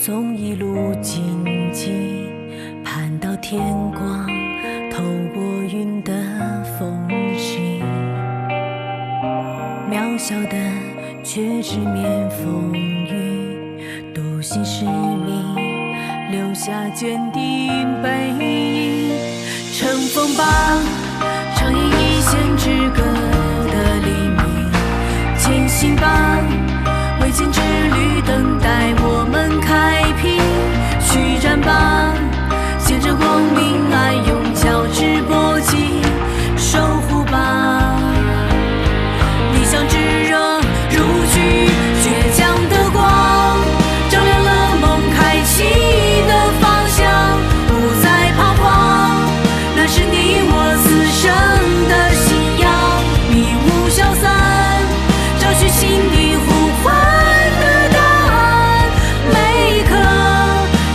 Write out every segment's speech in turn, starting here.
从一路荆棘盼到天光，透过云的缝隙，渺小的却直面风雨，独行使命，留下坚定背影。乘风吧，唱演一线之歌的黎明，前行吧，未见之旅等待我们开辟，续战吧，见证光明，爱用交织搏击，守护吧，理想炙热如炬，倔强的光照亮了梦开启的方向，不再彷徨，那是你我此生的信仰，迷雾消散，找寻心底呼唤的答案，每一刻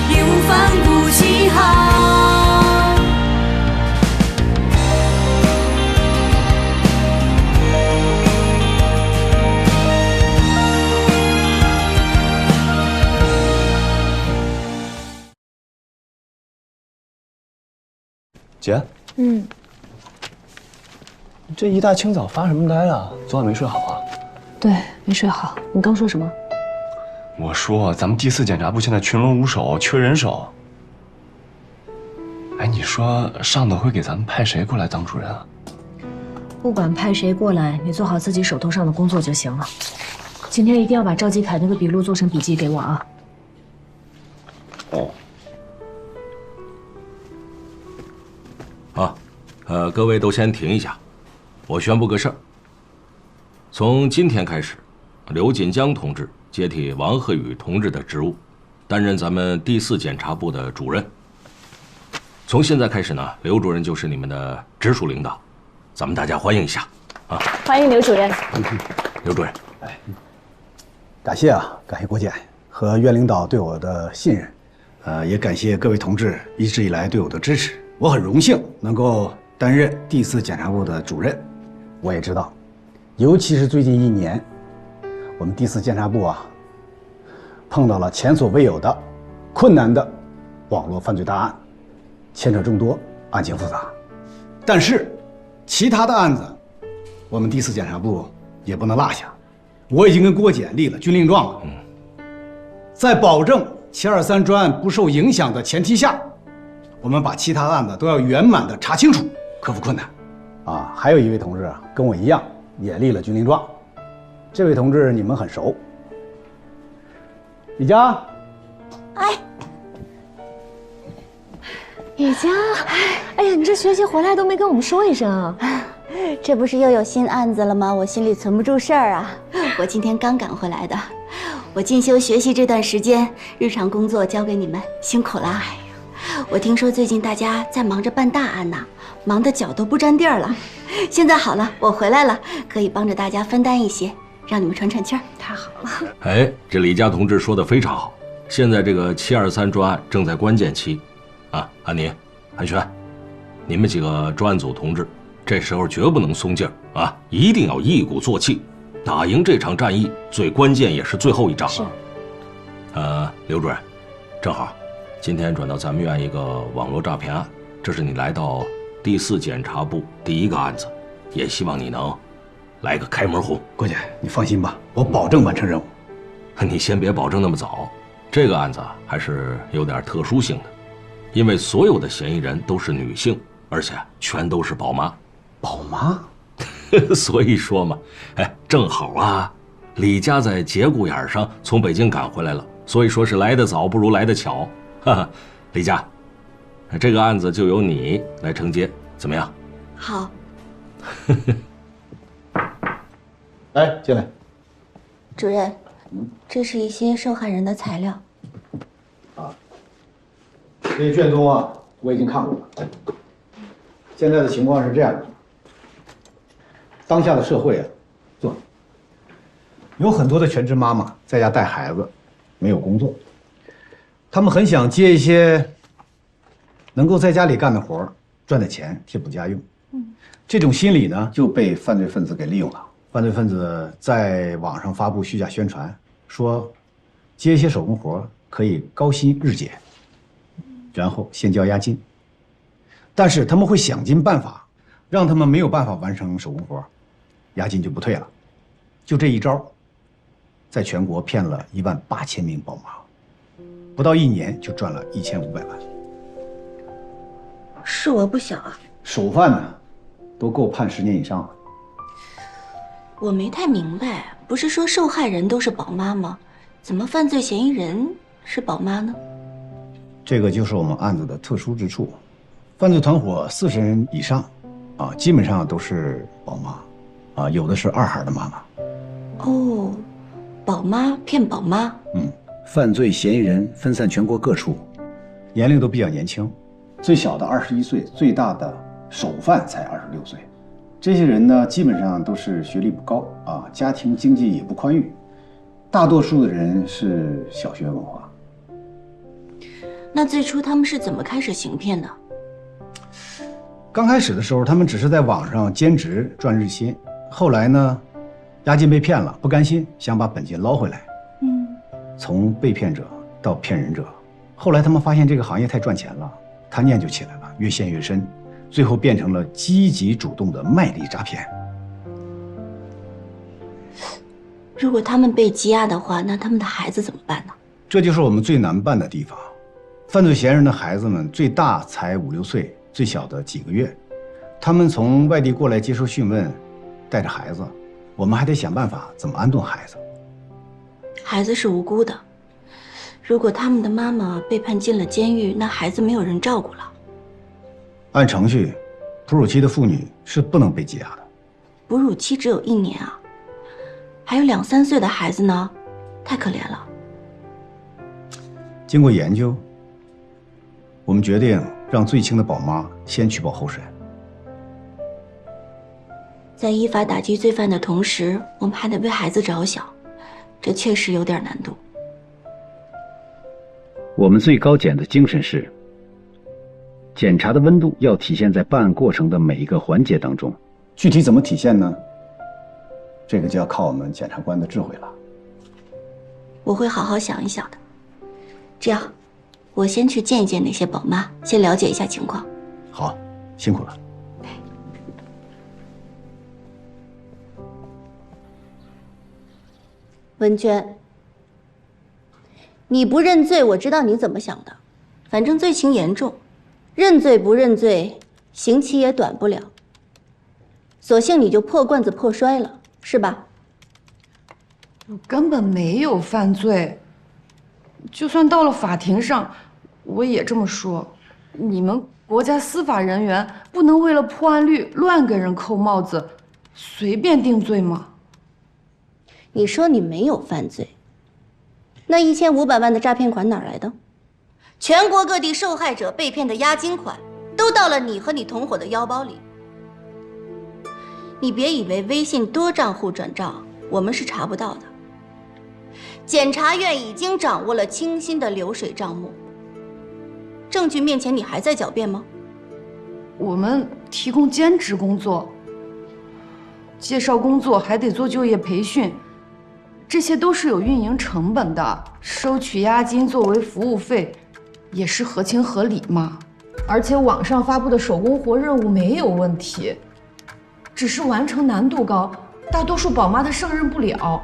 义无反顾起航。姐，这一大清早发什么呆啊？昨晚没睡好啊？对，没睡好。你刚说什么？我说咱们第4检察部现在群龙无首，缺人手。哎，你说上头会给咱们派谁过来当主任啊？不管派谁过来，你做好自己手头上的工作就行了。今天一定要把赵继凯那个笔录做成笔记给我啊。各位都先停一下，我宣布个事儿。从今天开始，刘锦江同志接替王鹤宇同志的职务，担任咱们第4检察部的主任。从现在开始呢，刘主任就是你们的直属领导，咱们大家欢迎一下啊！欢迎刘主任。刘主任，感谢啊，感谢郭检和岳领导对我的信任，也感谢各位同志一直以来对我的支持。我很荣幸能够担任第4检察部的主任。我也知道，尤其是最近1年，我们第4检察部啊，碰到了前所未有的困难的网络犯罪大案，牵扯众多，案情复杂。但是，其他的案子，我们第4检察部也不能落下。我已经跟郭检立了军令状了，在保证723专案不受影响的前提下，我们把其他的案子都要圆满的查清楚，克服困难。啊，还有一位同志啊，跟我一样也立了军令状。这位同志你们很熟，李佳。哎，雨佳，哎呀，你这学习回来都没跟我们说一声啊！这不是又有新案子了吗？我心里存不住事儿啊。我今天刚赶回来的，我进修学习这段时间，日常工作交给你们，辛苦啦。我听说最近大家在忙着办大案呢，忙得脚都不沾地儿了。现在好了，我回来了，可以帮着大家分担一些，让你们喘喘气儿。太好了！哎，这李佳同志说的非常好。现在这个723专案正在关键期，啊，安妮、韩璇，你们几个专案组同志，这时候绝不能松劲儿啊，一定要一鼓作气，打赢这场战役。最关键也是最后一仗。是。刘主任，正好。今天转到咱们院一个网络诈骗案，这是你来到第4检察部第1个案子，也希望你能来个开门红。郭检，你放心吧，我保证完成任务。你先别保证那么早，这个案子还是有点特殊性的，因为所有的嫌疑人都是女性，而且全都是宝妈。宝妈？所以说嘛，哎，正好啊，李家在节骨眼上从北京赶回来了，所以说是来得早不如来得巧。哈哈，李佳，这个案子就由你来承接，怎么样？好。来，进来。主任，这是一些受害人的材料。这些卷宗啊，我已经看过了。现在的情况是这样的，当下的社会啊，有很多的全职妈妈在家带孩子，没有工作。他们很想接一些能够在家里干的活儿，赚点钱贴补家用。这种心理呢，就被犯罪分子给利用了。犯罪分子在网上发布虚假宣传，说接一些手工活可以高薪日结，然后先交押金。但是他们会想尽办法，让他们没有办法完成手工活，押金就不退了。就这一招，在全国骗了18000名宝妈，不到1年就赚了1500万。数额不小啊！首犯呢，都够判10年以上了。我没太明白，不是说受害人都是宝妈吗？怎么犯罪嫌疑人是宝妈呢？这个就是我们案子的特殊之处。犯罪团伙40人以上，基本上都是宝妈，有的是2孩的妈妈。哦，宝妈骗宝妈。犯罪嫌疑人分散全国各处，年龄都比较年轻，最小的21岁，最大的首犯才26岁。这些人呢，基本上都是学历不高家庭经济也不宽裕，大多数的人是小学文化。那最初他们是怎么开始行骗的？刚开始的时候，他们只是在网上兼职赚日薪，后来呢，押金被骗了，不甘心，想把本金捞回来。从被骗者到骗人者，后来他们发现这个行业太赚钱了，贪念就起来了，越陷越深，最后变成了积极主动的卖力诈骗。如果他们被羁押的话，那他们的孩子怎么办呢？这就是我们最难办的地方。犯罪嫌疑人的孩子们最大才5、6岁，最小的几个月，他们从外地过来接受讯问，带着孩子，我们还得想办法怎么安顿孩子。孩子是无辜的，如果他们的妈妈被判进了监狱，那孩子没有人照顾了。按程序，哺乳期的妇女是不能被羁押的。哺乳期只有1年啊，还有2、3岁的孩子呢，太可怜了。经过研究，我们决定让最轻的宝妈先取保候审。在依法打击罪犯的同时，我们还得为孩子着想，这确实有点难度。我们最高检的精神是，检查的温度要体现在办案过程的每一个环节当中。具体怎么体现呢？这个就要靠我们检察官的智慧了。我会好好想一想的。这样，我先去见一见那些宝妈，先了解一下情况。好，辛苦了。文娟，你不认罪，我知道你怎么想的。反正罪情严重，认罪不认罪，刑期也短不了。索性你就破罐子破摔了，是吧？我根本没有犯罪，就算到了法庭上，我也这么说。你们国家司法人员不能为了破案率乱给人扣帽子，随便定罪吗？你说你没有犯罪，那1500万的诈骗款哪儿来的？全国各地受害者被骗的押金款，都到了你和你同伙的腰包里。你别以为微信多账户转账，我们是查不到的。检察院已经掌握了清新的流水账目，证据面前你还在狡辩吗？我们提供兼职工作，介绍工作还得做就业培训，这些都是有运营成本的，收取押金作为服务费，也是合情合理嘛。而且网上发布的手工活任务没有问题，只是完成难度高，大多数宝妈她胜任不了，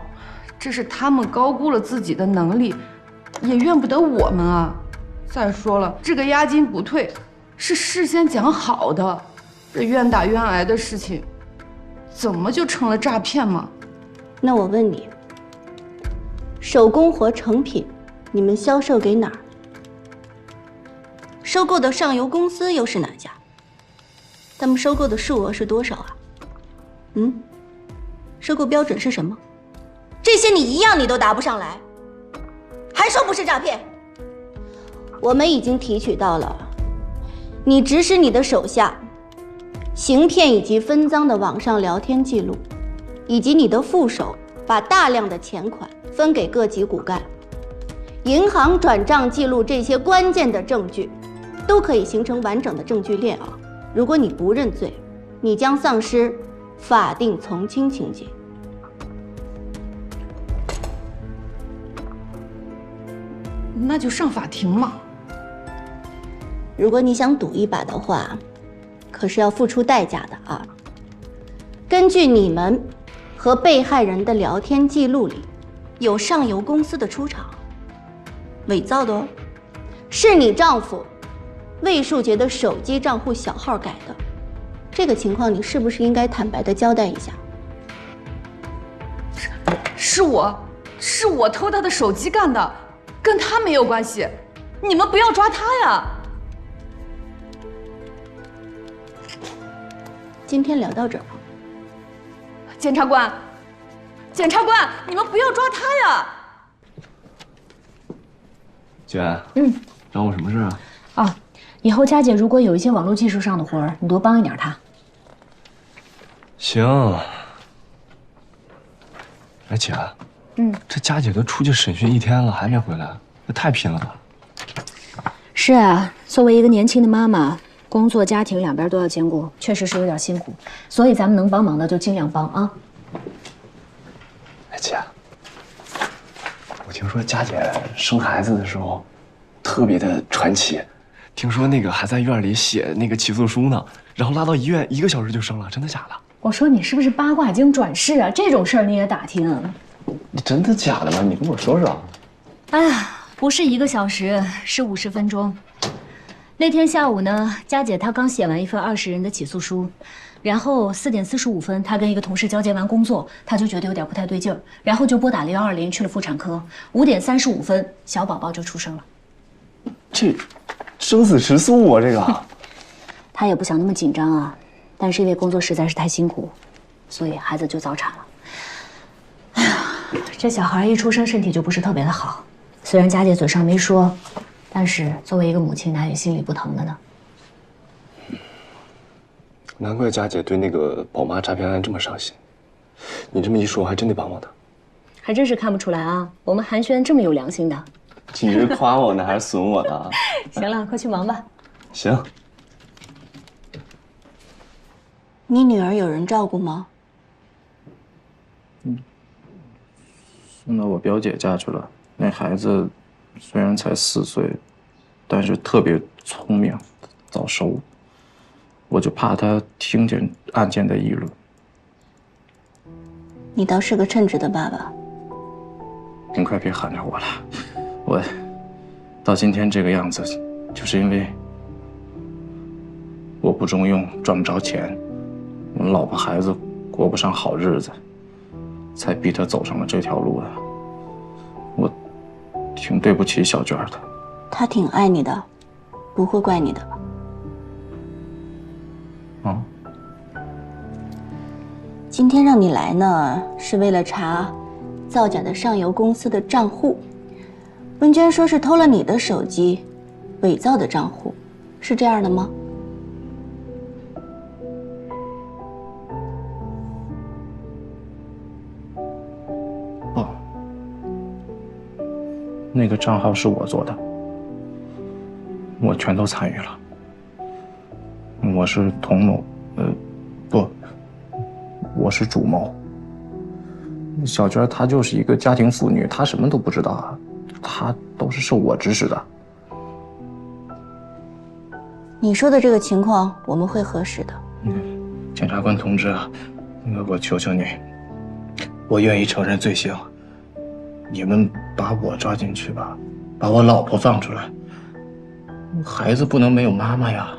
这是他们高估了自己的能力，也怨不得我们啊。再说了，这个押金不退是事先讲好的，这愿打愿挨的事情，怎么就成了诈骗嘛？那我问你，手工活成品，你们销售给哪儿？收购的上游公司又是哪家？他们收购的数额是多少啊？收购标准是什么？这些你一样你都答不上来，还说不是诈骗？我们已经提取到了你指使你的手下行骗以及分赃的网上聊天记录，以及你的副手把大量的钱款分给各级骨干、银行转账记录，这些关键的证据都可以形成完整的证据链啊！如果你不认罪，你将丧失法定从轻情节。那就上法庭嘛。如果你想赌一把的话，可是要付出代价的啊。根据你们和被害人的聊天记录里，有上游公司的出场，伪造的哦，是你丈夫魏树杰的手机账户小号改的。这个情况你是不是应该坦白的交代一下？是我偷他的手机干的，跟他没有关系，你们不要抓他呀。今天聊到这儿。检察官，你们不要抓他呀！姐，找我什么事啊？啊，以后佳姐如果有一些网络技术上的活儿，你多帮一点她。行。哎，姐，这佳姐都出去审讯1天了，还没回来，这太拼了吧？是啊，作为一个年轻的妈妈，工作家庭两边都要兼顾，确实是有点辛苦，所以咱们能帮忙的就尽量帮啊。哎，姐，我听说佳姐生孩子的时候特别的传奇，听说那个还在院里写那个起诉书呢，然后拉到医院1个小时就生了，真的假的？我说你是不是八卦精转世啊？这种事儿你也打听？你真的假的吗？你跟我说说。哎呀，不是1个小时，是50分钟。那天下午呢，佳姐她刚写完一份20人的起诉书，然后4点45分，她跟一个同事交接完工作，她就觉得有点不太对劲儿，然后就拨打了120去了妇产科。5点35分，小宝宝就出生了。这生死时速啊，这个。她也不想那么紧张啊，但是因为工作实在是太辛苦，所以孩子就早产了。哎呀，这小孩一出生身体就不是特别的好，虽然佳姐嘴上没说，但是作为一个母亲，哪也心里不疼的呢。难怪佳姐对那个宝妈诈骗案这么上心。你这么一说，我还真得帮帮她。还真是看不出来啊，我们寒暄这么有良心的。你是夸我呢，还是损我呢？行了，快去忙吧。行。你女儿有人照顾吗？送到我表姐家去了。那孩子虽然才4岁，但是特别聪明，早熟。我就怕他听见案件的议论。你倒是个称职的爸爸。您快别喊着我了，我到今天这个样子，就是因为我不中用，赚不着钱，我们老婆孩子过不上好日子，才逼他走上了这条路的。我挺对不起小娟的。他挺爱你的，不会怪你的。啊？今天让你来呢，是为了查造假的上游公司的账户。文娟说是偷了你的手机，伪造的账户，是这样的吗？不，那个账号是我做的，我全都参与了。我是同谋，不，我是主谋。小娟她就是一个家庭妇女，她什么都不知道啊，她都是受我指使的。你说的这个情况，我们会核实的。检察官同志啊，我求求你，我愿意承认罪行，你们把我抓进去吧，把我老婆放出来，孩子不能没有妈妈呀。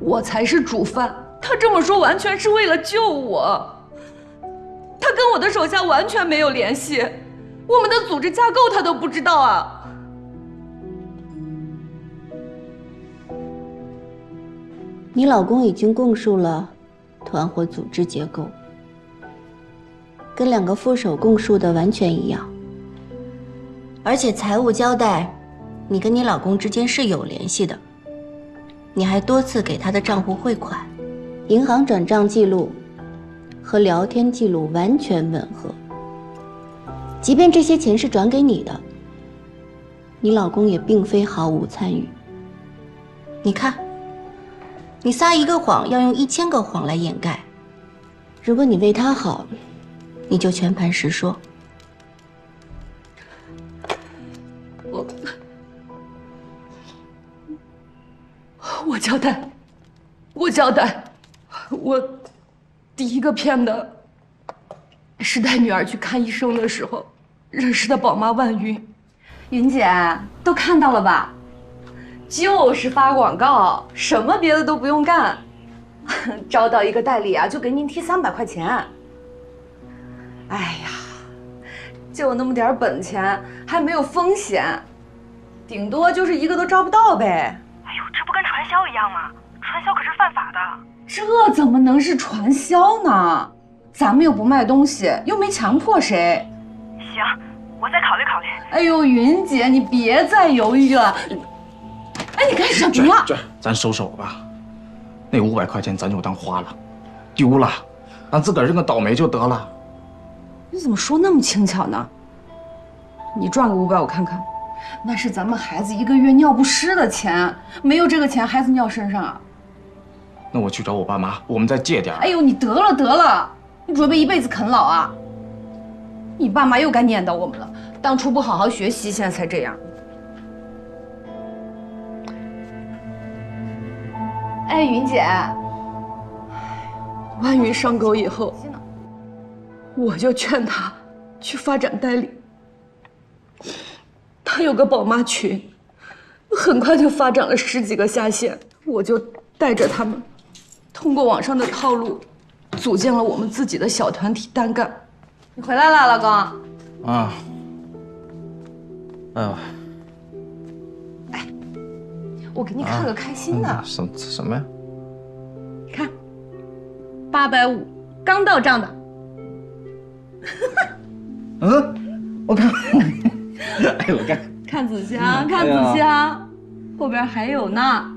我才是主犯，他这么说完全是为了救我。他跟我的手下完全没有联系，我们的组织架构他都不知道啊。你老公已经供述了团伙组织结构，跟2个副手供述的完全一样，而且财务交代，你跟你老公之间是有联系的。你还多次给他的账户汇款，银行转账记录和聊天记录完全吻合。即便这些钱是转给你的，你老公也并非毫无参与。你看，你撒一个谎要用1000个谎来掩盖。如果你为他好，你就全盘实说，交代，我交代，我第一个骗的是带女儿去看医生的时候认识的宝妈万云。云姐都看到了吧？就是发广告，什么别的都不用干，招到一个代理啊，就给您提300块钱。哎呀，就那么点本钱，还没有风险，顶多就是一个都招不到呗。哎呦，这不跟传销一样吗？传销可是犯法的。这怎么能是传销呢？咱们又不卖东西，又没强迫谁。行，我再考虑考虑。哎呦，云姐，你别再犹豫了。哎，你干什么呀？这咱收手吧，那500块钱咱就当花了，丢了，咱自个儿认个倒霉就得了。你怎么说那么轻巧呢？你赚个500我看看，那是咱们孩子1个月尿不湿的钱，没有这个钱，孩子尿身上啊。那我去找我爸妈，我们再借点。哎呦，你得了得了，你准备一辈子啃老啊？你爸妈又该念叨我们了，当初不好好学习，现在才这样。哎，云姐，万云上钩以后，我就劝他去发展代理。他有个宝妈群，很快就发展了10几个下线，我就带着他们，通过网上的套路，组建了我们自己的小团体单干。你回来了，老公。啊。哎呦。哎，我给你看个开心的。什么呀？你看，850，刚到账的。嗯，我看。哎，我看。看仔细啊，看仔细啊，后边还有呢。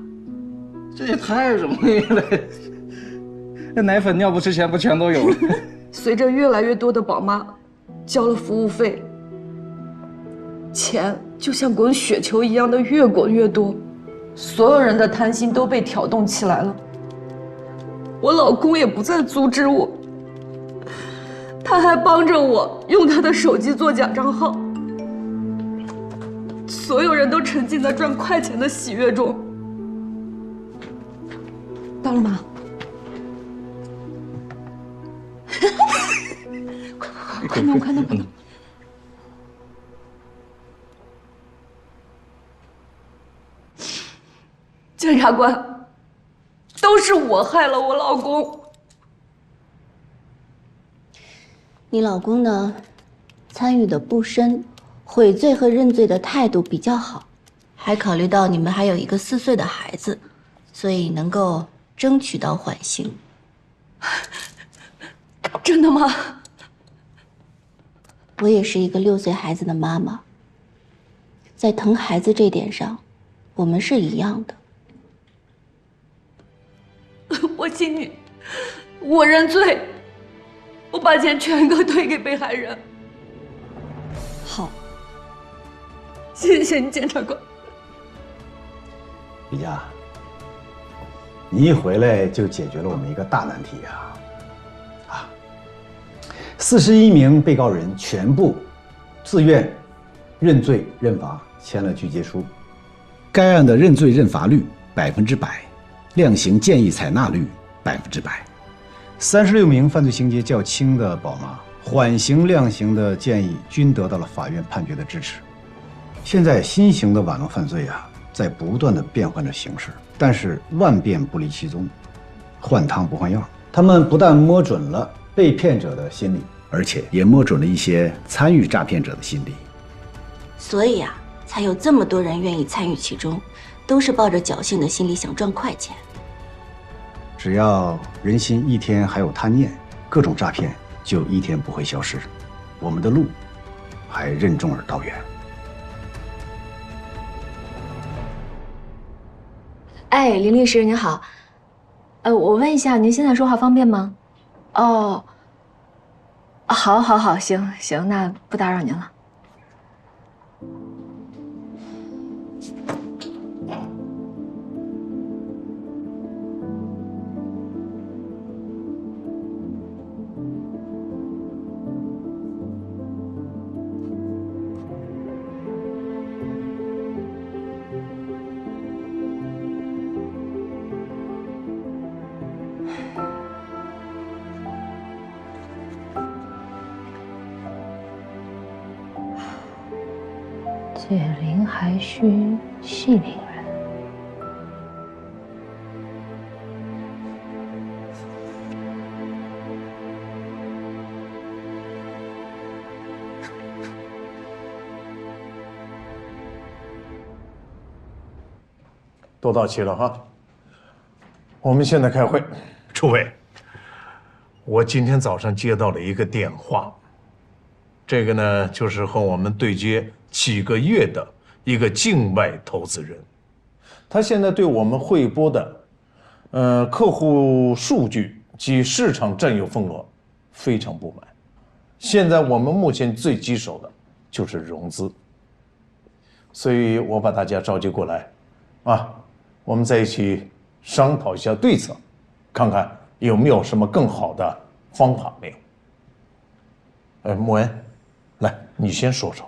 这也太容易了，那奶粉、尿不湿钱不全都有了？随着越来越多的宝妈交了服务费，钱就像滚雪球一样的越滚越多，所有人的贪心都被挑动起来了。我老公也不再阻止我，他还帮着我用他的手机做假账号。所有人都沉浸在赚快钱的喜悦中。到了吗？快弄，快弄，快弄！检察官，都是我害了我老公。你老公呢，参与的不深，悔罪和认罪的态度比较好，还考虑到你们还有一个4岁的孩子，所以能够争取到缓刑。真的吗？我也是一个6岁孩子的妈妈，在疼孩子这点上，我们是一样的。我请你，我认罪，我把钱全额退给被害人。好，谢谢你，检察官。李佳，你一回来就解决了我们一个大难题啊！41名被告人全部自愿认罪认罚，签了具结书。该案的认罪认罚率100%，量刑建议采纳率100%。36名犯罪情节较轻的宝妈，缓刑量刑的建议均得到了法院判决的支持。现在新型的网络犯罪在不断的变换着形式，但是万变不离其宗，换汤不换药。他们不但摸准了被骗者的心理，而且也摸准了一些参与诈骗者的心理。所以才有这么多人愿意参与其中，都是抱着侥幸的心理想赚快钱。只要人心一天还有贪念，各种诈骗就一天不会消失。我们的路还任重而道远。哎，林律师您好，我问一下，您现在说话方便吗？哦，好，行，那不打扰您了。解铃还须系铃人。都到齐了哈，我们现在开会。诸位，我今天早上接到了一个电话，这个呢就是和我们对接几个月的一个境外投资人，他现在对我们汇拨的客户数据及市场占有份额非常不满。现在我们目前最棘手的就是融资，所以我把大家召集过来，我们在一起商讨一下对策，看看有没有什么更好的方法没有。莫恩，来，你先说说。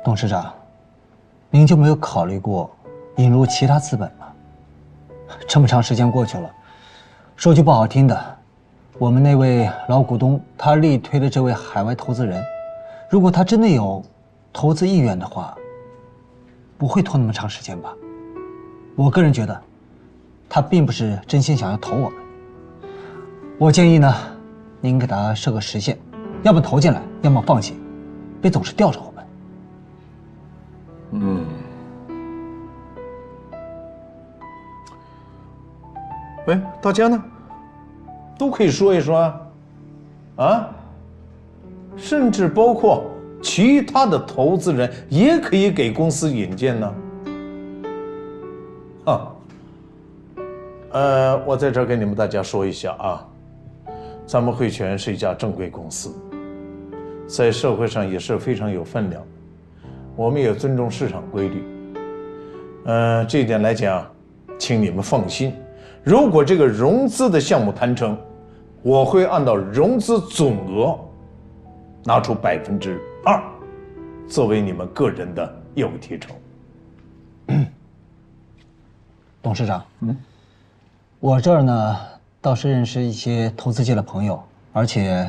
董事长，您就没有考虑过引入其他资本吗？这么长时间过去了，说句不好听的，我们那位老股东他力推的这位海外投资人，如果他真的有投资意愿的话，不会拖那么长时间吧？我个人觉得，他并不是真心想要投我们。我建议呢，您给他设个时限，要么投进来，要么放弃，别总是吊着我们。喂，大家呢，都可以说一说甚至包括其他的投资人也可以给公司引荐呢。我在这儿跟你们大家说一下咱们汇泉是一家正规公司，在社会上也是非常有分量，我们也尊重市场规律。这一点来讲，请你们放心，如果这个融资的项目谈成，我会按照融资总额拿出2%作为你们个人的业务提成。董事长，我这儿呢倒是认识一些投资界的朋友，而且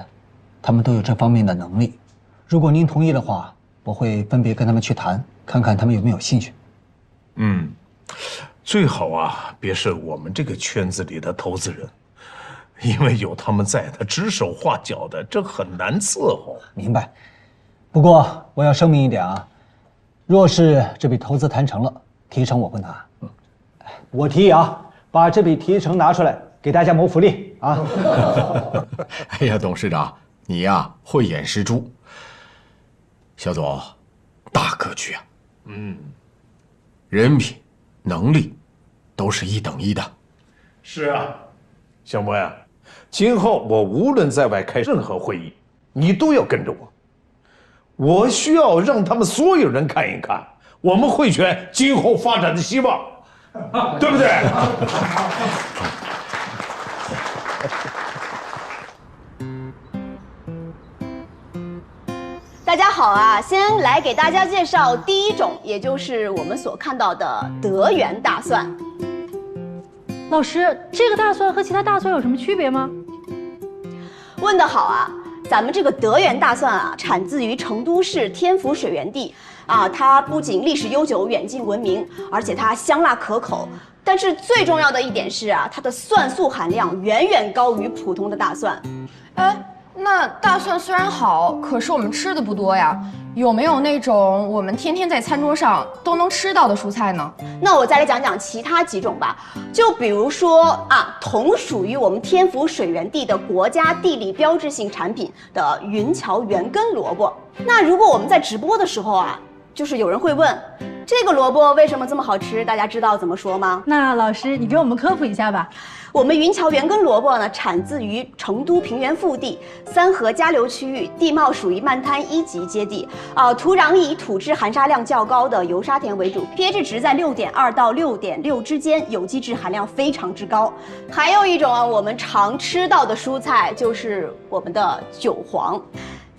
他们都有这方面的能力。如果您同意的话，我会分别跟他们去谈，看看他们有没有兴趣。最好别是我们这个圈子里的投资人，因为有他们在，他指手画脚的，这很难伺候。明白。不过我要声明一点若是这笔投资谈成了，提成我不拿。我提议把这笔提成拿出来给大家谋福利哎呀，董事长，你慧眼识珠。肖总，大格局人品、能力都是1等1的。是小莫呀，今后我无论在外开任何会议，你都要跟着我。我需要让他们所有人看一看我们汇泉今后发展的希望，对不对？大家好先来给大家介绍第一种，也就是我们所看到的德源大蒜。老师，这个大蒜和其他大蒜有什么区别吗？问得好咱们这个德源大蒜产自于成都市天府水源地它不仅历史悠久、远近闻名，而且它香辣可口。但是最重要的一点是它的蒜素含量远远高于普通的大蒜。那大蒜虽然好，可是我们吃的不多呀。有没有那种我们天天在餐桌上都能吃到的蔬菜呢？那我再来讲讲其他几种吧。就比如说同属于我们天府水源地的国家地理标志性产品的云桥圆根萝卜。那如果我们在直播的时候就是有人会问，这个萝卜为什么这么好吃？大家知道怎么说吗？那老师，你给我们科普一下吧。我们云桥圆根萝卜呢，产自于成都平原腹地三河夹流区域，地貌属于漫滩1级阶地土壤以土质含沙量较高的油沙田为主 ，pH 值在6.2到6.6之间，有机质含量非常之高。还有一种我们常吃到的蔬菜就是我们的韭黄。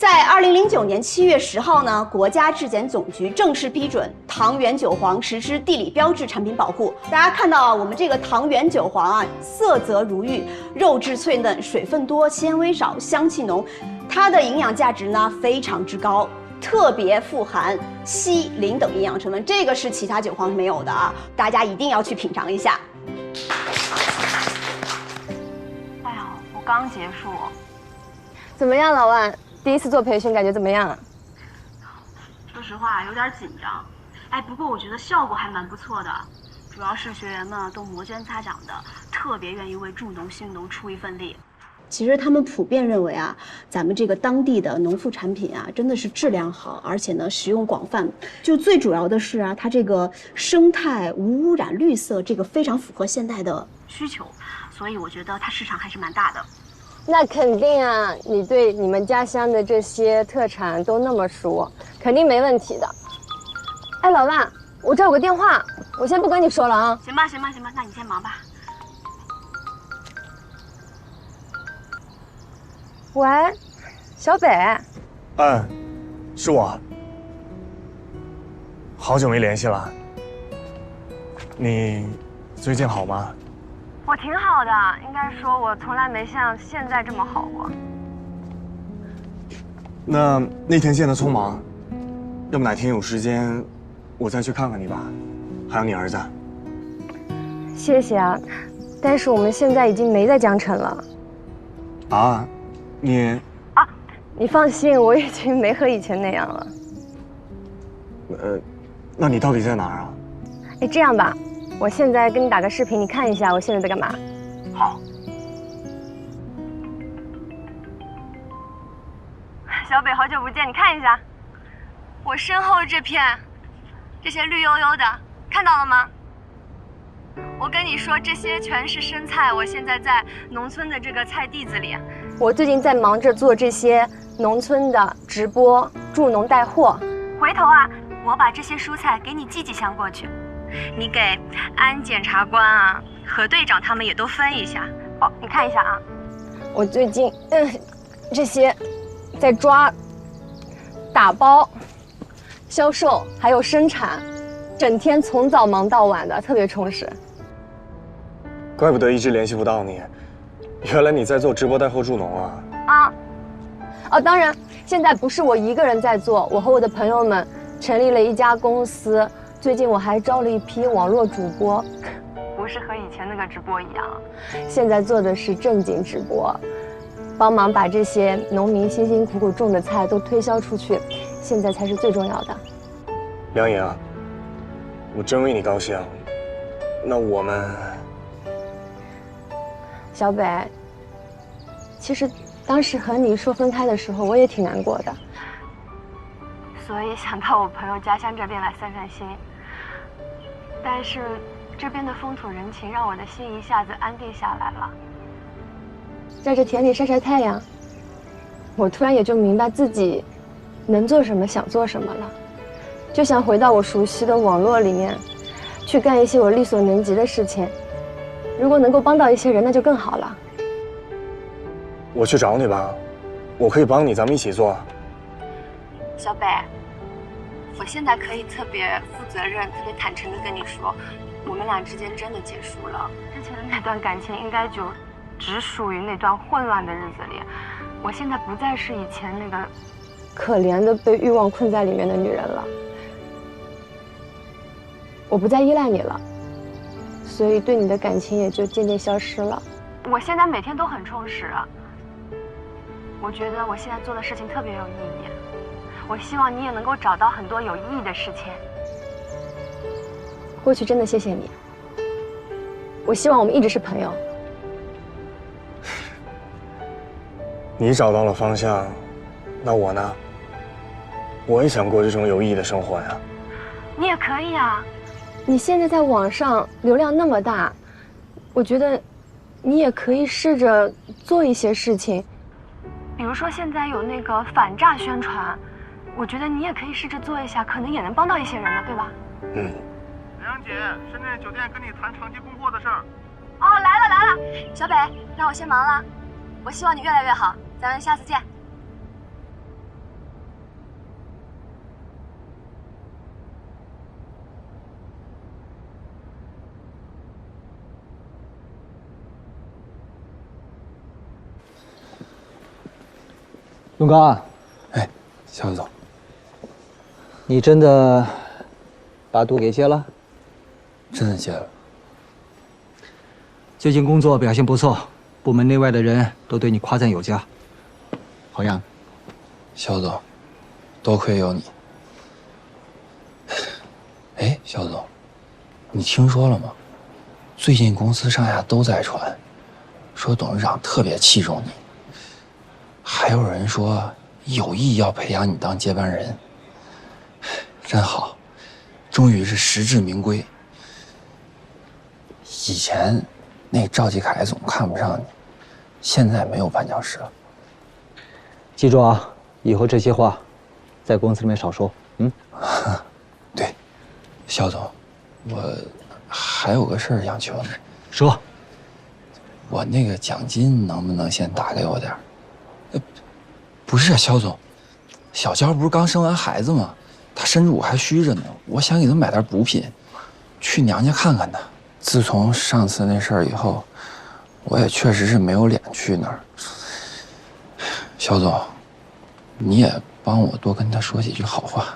在2009年7月10号呢，国家质检总局正式批准糖原韭黄实施地理标志产品保护。大家看到啊，我们这个糖原韭黄啊，色泽如玉，肉质脆嫩，水分多，纤维少，香气浓，它的营养价值呢非常之高，特别富含硒、磷等营养成分，这个是其他韭黄没有的啊，大家一定要去品尝一下。哎呀，我刚结束。怎么样，老万？第一次做培训，感觉怎么样啊？说实话，有点紧张。哎，不过我觉得效果还蛮不错的，主要是学员们都摩肩擦踵的，特别愿意为助农兴农出一份力。其实他们普遍认为啊，咱们这个当地的农副产品啊，真的是质量好，而且呢使用广泛。就最主要的是啊，它这个生态无污染、绿色，这个非常符合现代的需求，所以我觉得它市场还是蛮大的。那肯定啊，你对你们家乡的这些特产都那么熟，肯定没问题的。哎，老万，我这有个电话，我先不跟你说了啊。行吧，行吧，行吧，那你先忙吧。喂，小北。嗯，是我。好久没联系了。你最近好吗？我挺好的，应该说我从来没像现在这么好过。那天见得匆忙，要不哪天有时间，我再去看看你吧，还有你儿子。谢谢啊，但是我们现在已经没在江城了。啊，你？啊，你放心，我已经没和以前那样了。那你到底在哪儿啊？哎，这样吧。我现在跟你打个视频，你看一下我现在在干嘛。好。小北，好久不见，你看一下，我身后这片，这些绿油油的，看到了吗？我跟你说，这些全是生菜，我现在在农村的这个菜地子里。我最近在忙着做这些农村的直播，助农带货。回头啊，我把这些蔬菜给你寄箱过去。你给安检察官啊、何队长他们也都分一下哦，你看一下啊。我最近这些在抓、打包、销售还有生产，整天从早忙到晚的，特别充实。怪不得一直联系不到你，原来你在做直播带货助农啊！啊，哦，当然，现在不是我一个人在做，我和我的朋友们成立了一家公司。最近我还招了一批网络主播，不是和以前那个直播一样，现在做的是正经直播，帮忙把这些农民辛辛苦苦种的菜都推销出去，现在才是最重要的。梁颖啊，我真为你高兴。那我们，小北，其实当时和你说分开的时候，我也挺难过的，所以想到我朋友家乡这边来散散心。但是这边的风土人情让我的心一下子安定下来了。在这田里晒晒太阳，我突然也就明白自己能做什么，想做什么了，就想回到我熟悉的网络里面，去干一些我力所能及的事情。如果能够帮到一些人，那就更好了。我去找你吧，我可以帮你，咱们一起做。小北，我现在可以特别负责任、特别坦诚地跟你说，我们俩之间真的结束了。之前的那段感情应该就只属于那段混乱的日子里。我现在不再是以前那个可怜的被欲望困在里面的女人了。我不再依赖你了，所以对你的感情也就渐渐消失了。我现在每天都很充实，我觉得我现在做的事情特别有意义。我希望你也能够找到很多有意义的事情。过去真的谢谢你，我希望我们一直是朋友。你找到了方向，那我呢？我也想过这种有意义的生活呀。你也可以啊。你现在在网上流量那么大，我觉得你也可以试着做一些事情。比如说现在有那个反诈宣传，我觉得你也可以试着做一下，可能也能帮到一些人的，对吧？嗯。梁姐，深圳酒店跟你谈长期供货的事儿。哦，来了，小北，那我先忙了。我希望你越来越好，咱们下次见。永刚，哎，肖总，你真的把毒给戒了？真的戒了。最近工作表现不错，部门内外的人都对你夸赞有加。好样的，肖总，多亏有你。哎，肖总，你听说了吗？最近公司上下都在传，说董事长特别器重你，还有人说有意要培养你当接班人。真好，终于是实至名归。以前那赵继凯总看不上你，现在没有绊脚石了。记住啊，以后这些话在公司里面少说。对，肖总，我还有个事儿想求你。说。我那个奖金能不能先打给我点儿？不是啊，肖总，小娇不是刚生完孩子吗？她身乳还虚着呢，我想给她买点补品，去娘家看看她。自从上次那事儿以后，我也确实是没有脸去那儿。肖总，你也帮我多跟她说几句好话。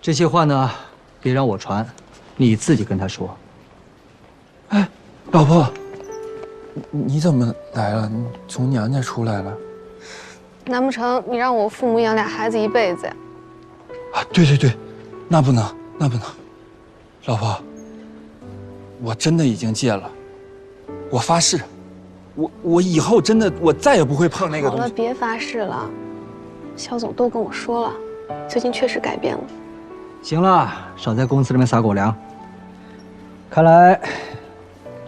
这些话呢，别让我传，你自己跟她说。哎，老婆，你怎么来了？你从娘家出来了？难不成你让我父母养俩孩子一辈子呀？啊，对对对，那不能，那不能。老婆，我真的已经戒了，我发誓，我以后真的我再也不会碰那个东西。好了，别发誓了。肖总都跟我说了，最近确实改变了。行了，少在公司里面撒狗粮。看来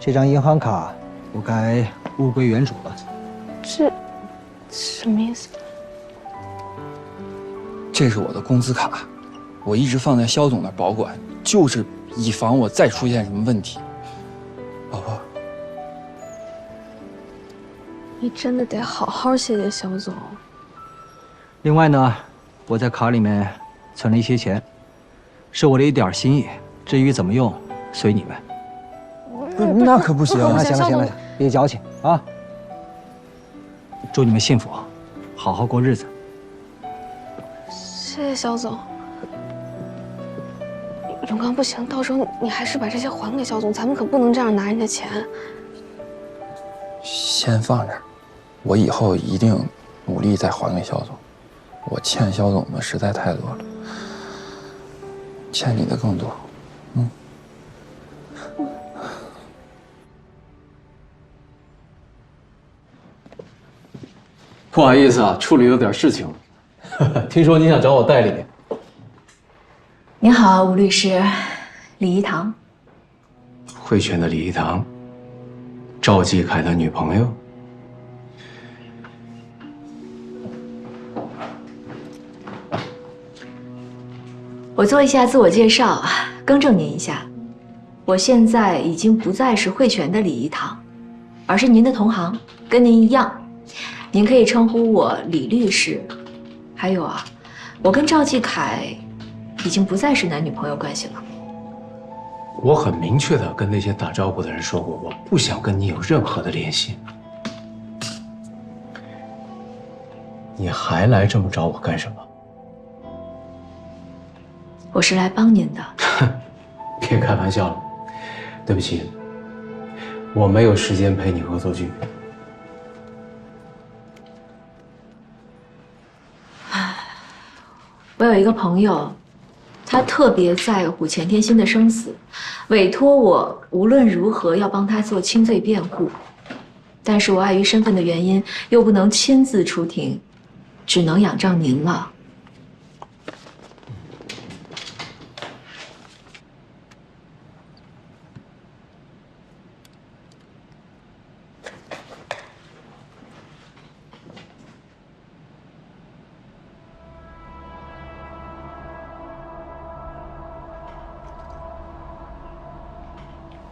这张银行卡我该物归原主了。这什么意思？这是我的工资卡，我一直放在肖总那儿保管，就是以防我再出现什么问题。老婆，你真的得好好谢谢肖总。另外呢，我在卡里面存了一些钱，是我的一点心意。至于怎么用，随你们。那可不行！行了，别矫情啊！祝你们幸福，好好过日子。谢谢肖总。永刚，不行，到时候你还是把这些还给肖总，咱们可不能这样拿人家钱。先放这儿，我以后一定努力再还给肖总。我欠肖总的实在太多了，欠你的更多。不好意思啊，处理有点事情。听说你想找我代理。您好，吴律师，李一堂。汇泉的李一堂，赵继凯的女朋友。我做一下自我介绍，更正您一下，我现在已经不再是汇泉的李一堂，而是您的同行，跟您一样。您可以称呼我李律师。还有啊，我跟赵继凯已经不再是男女朋友关系了。我很明确的跟那些打招呼的人说过，我不想跟你有任何的联系。你还来这么找我干什么？我是来帮您的。别开玩笑了，对不起，我没有时间陪你恶作剧。我有一个朋友，他特别在乎钱天心的生死，委托我无论如何要帮他做轻罪辩护。但是我碍于身份的原因，又不能亲自出庭，只能仰仗您了。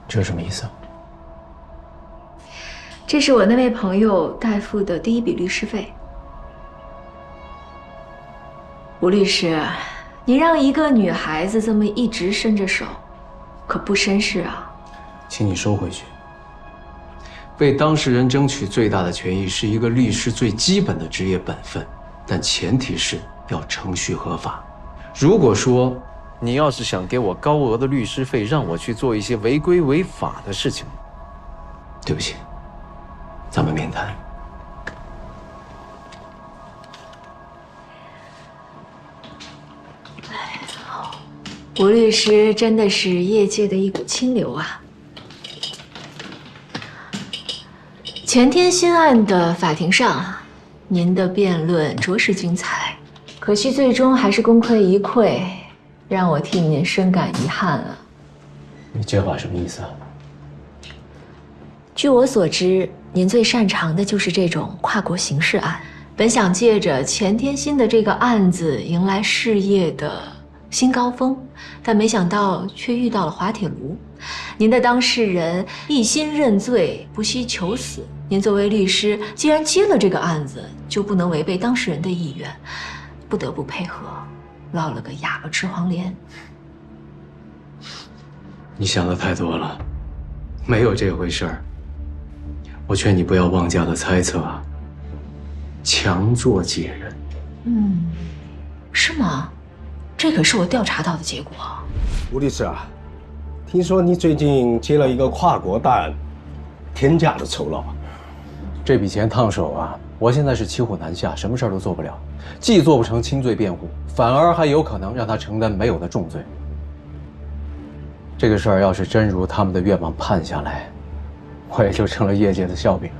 这什么意思？这是我那位朋友代付的第一笔律师费。吴律师，你让一个女孩子这么一直伸着手，可不绅士啊。请你收回去。为当事人争取最大的权益是一个律师最基本的职业本分。但前提是要程序合法。如果说你要是想给我高额的律师费，让我去做一些违规违法的事情，对不起，咱们免谈。吴律师真的是业界的一股清流啊！钱天心案的法庭上，您的辩论着实精彩，可惜最终还是功亏一篑，让我替您深感遗憾啊。你这话什么意思啊？据我所知，您最擅长的就是这种跨国刑事案。本想借着钱天心的这个案子迎来事业的新高峰，但没想到却遇到了滑铁卢。您的当事人一心认罪，不惜求死。您作为律师，既然接了这个案子，就不能违背当事人的意愿，不得不配合，落了个哑巴吃黄连。你想的太多了，没有这回事儿。我劝你不要妄加的猜测，强作解人。是吗？这可是我调查到的结果。吴律师啊，听说你最近接了一个跨国大案，天价的酬劳。这笔钱烫手啊！我现在是骑虎难下，什么事儿都做不了，既做不成轻罪辩护，反而还有可能让他承担没有的重罪。这个事儿要是真如他们的愿望判下来，我也就成了业界的笑柄了。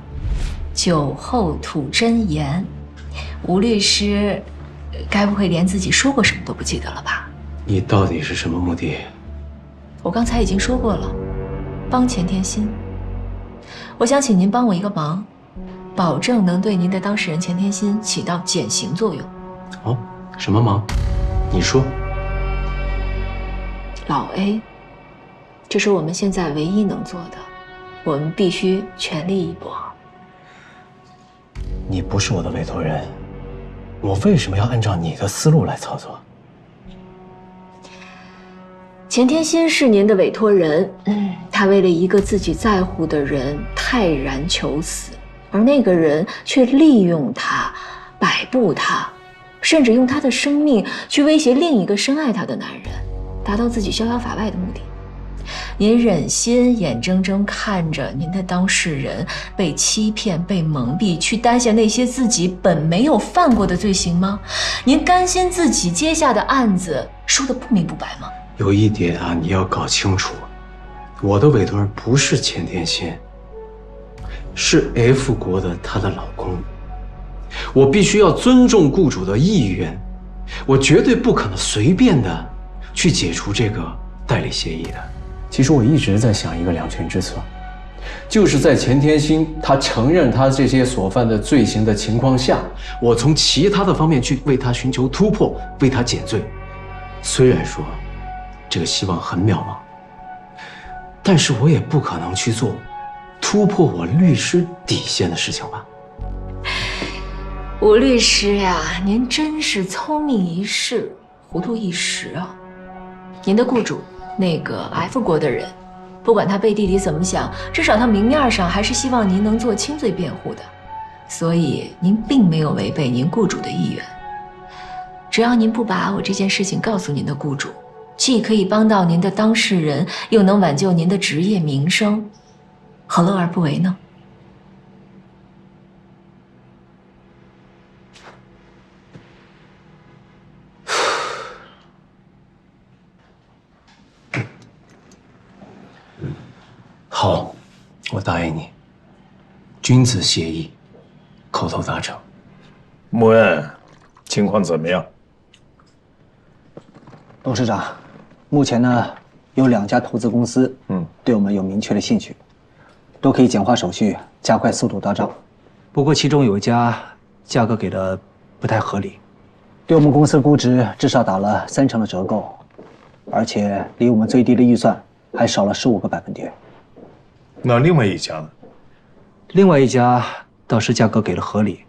酒后吐真言，吴律师该不会连自己说过什么都不记得了吧？你到底是什么目的？我刚才已经说过了，帮钱天心。我想请您帮我一个忙，保证能对您的当事人钱天心起到减刑作用。哦，什么忙？你说。老 A， 这是我们现在唯一能做的，我们必须全力一搏。你不是我的委托人，我为什么要按照你的思路来操作？钱天心是您的委托人，他为了一个自己在乎的人泰然求死，而那个人却利用他、摆布他，甚至用他的生命去威胁另一个深爱他的男人，达到自己逍遥法外的目的。您忍心眼睁睁看着您的当事人被欺骗、被蒙蔽，去担下那些自己本没有犯过的罪行吗？您甘心自己接下的案子输得不明不白吗？有一点啊，你要搞清楚，我的委托人不是钱天心，是 F 国的她的老公。我必须要尊重雇主的意愿，我绝对不可能随便的去解除这个代理协议的。其实我一直在想一个两全之策，就是在钱天心他承认他这些所犯的罪行的情况下，我从其他的方面去为他寻求突破，为他减罪。虽然说这个希望很渺茫，但是我也不可能去做突破我律师底线的事情吧。吴律师呀，您真是聪明一世，糊涂一时啊！您的雇主那个 F 国的人，不管他背地里怎么想，至少他明面上还是希望您能做轻罪辩护的，所以您并没有违背您雇主的意愿。只要您不把我这件事情告诉您的雇主，既可以帮到您的当事人，又能挽救您的职业名声，何乐而不为呢？好，我答应你，君子协议，口头达成。穆恩，情况怎么样？董事长，目前呢有2家投资公司，对我们有明确的兴趣，都可以简化手续，加快速度到账。不过其中有一家价格给的不太合理，对我们公司的估值至少打了30%的折扣，而且离我们最低的预算还少了15个百分点。那另外一家呢？另外一家倒是价格给的合理，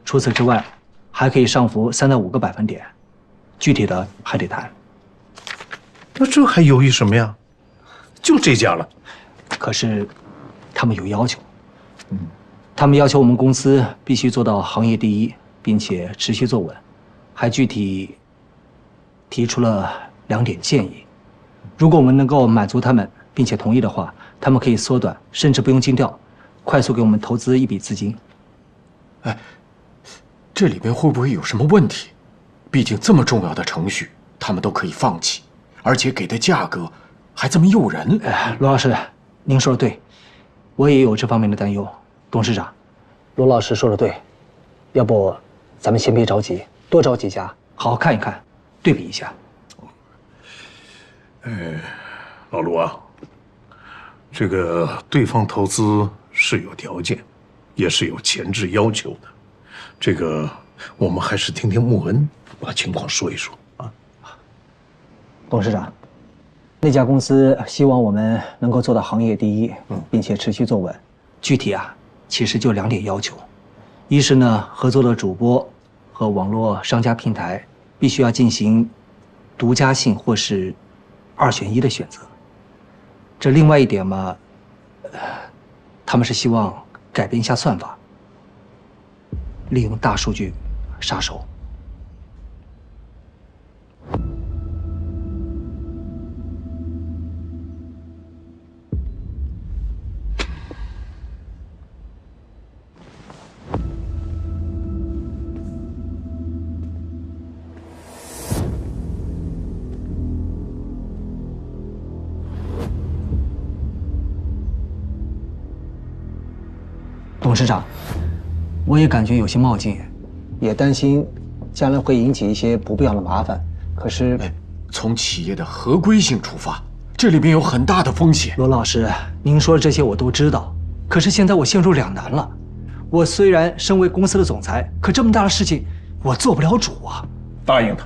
除此之外，还可以上浮3到5个百分点，具体的还得谈。那这还犹豫什么呀？就这家了。可是，他们有要求。他们要求我们公司必须做到行业第一，并且持续坐稳，还具体提出了2点建议。如果我们能够满足他们，并且同意的话，他们可以缩短，甚至不用尽调，快速给我们投资一笔资金。哎，这里边会不会有什么问题？毕竟这么重要的程序，他们都可以放弃，而且给的价格还这么诱人。罗老师，您说的对，我也有这方面的担忧。董事长，罗老师说的对，要不咱们先别着急，多找几家，好好看一看，对比一下。老卢啊，这个对方投资是有条件，也是有前置要求的。这个我们还是听听穆恩把情况说一说啊。董事长，那家公司希望我们能够做到行业第一，并且持续坐稳。具体啊，其实就2点要求：一是呢，合作的主播和网络商家平台必须要进行独家性或是2选1的选择。这另外一点嘛，他们是希望改变一下算法，利用大数据杀手。董事长，我也感觉有些冒进，也担心将来会引起一些不必要的麻烦。可是，从企业的合规性出发，这里边有很大的风险。罗老师，您说的这些我都知道，可是现在我陷入两难了。我虽然身为公司的总裁，可这么大的事情我做不了主啊。答应他。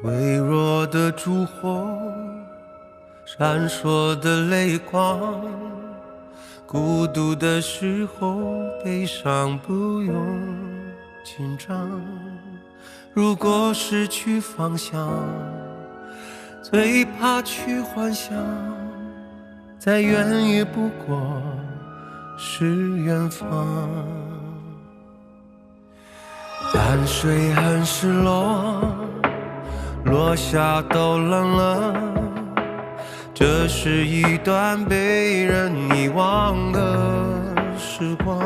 微弱的烛火，闪烁的泪光，孤独的时候，悲伤不用紧张。如果失去方向，最怕去幻想，再远也不过是远方。淡水很失落，落下都冷了，这是一段被人遗忘的时光。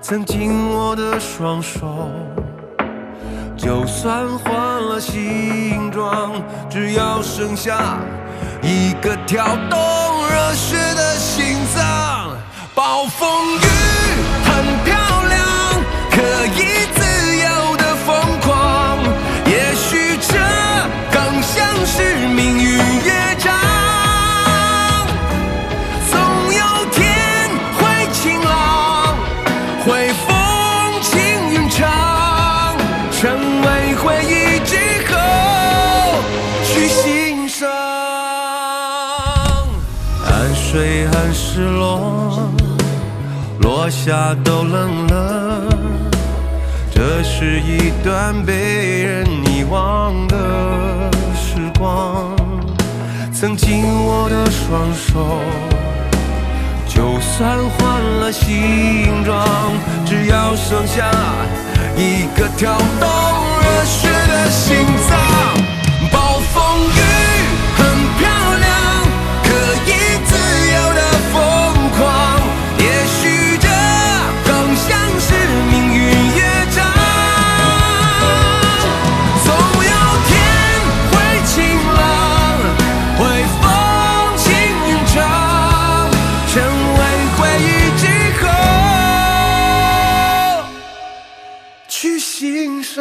曾经握的双手，就算换了形状，只要剩下一个跳动热血的心脏。暴风雨很漂亮，可以自由的疯狂，也许这更像是命运乐章。总有天会晴朗，会风轻云长，成为回忆之后去欣赏。淡水很失落，落下都冷了，这是一段被人遗忘的时光。曾经握的双手，就算换了形状，只要剩下一个跳动热血的心脏。暴风雨很漂亮，可以自由的疯狂，也许这更像是命运乐章。总有天会晴朗，会风轻云长，成为回忆之后去欣赏。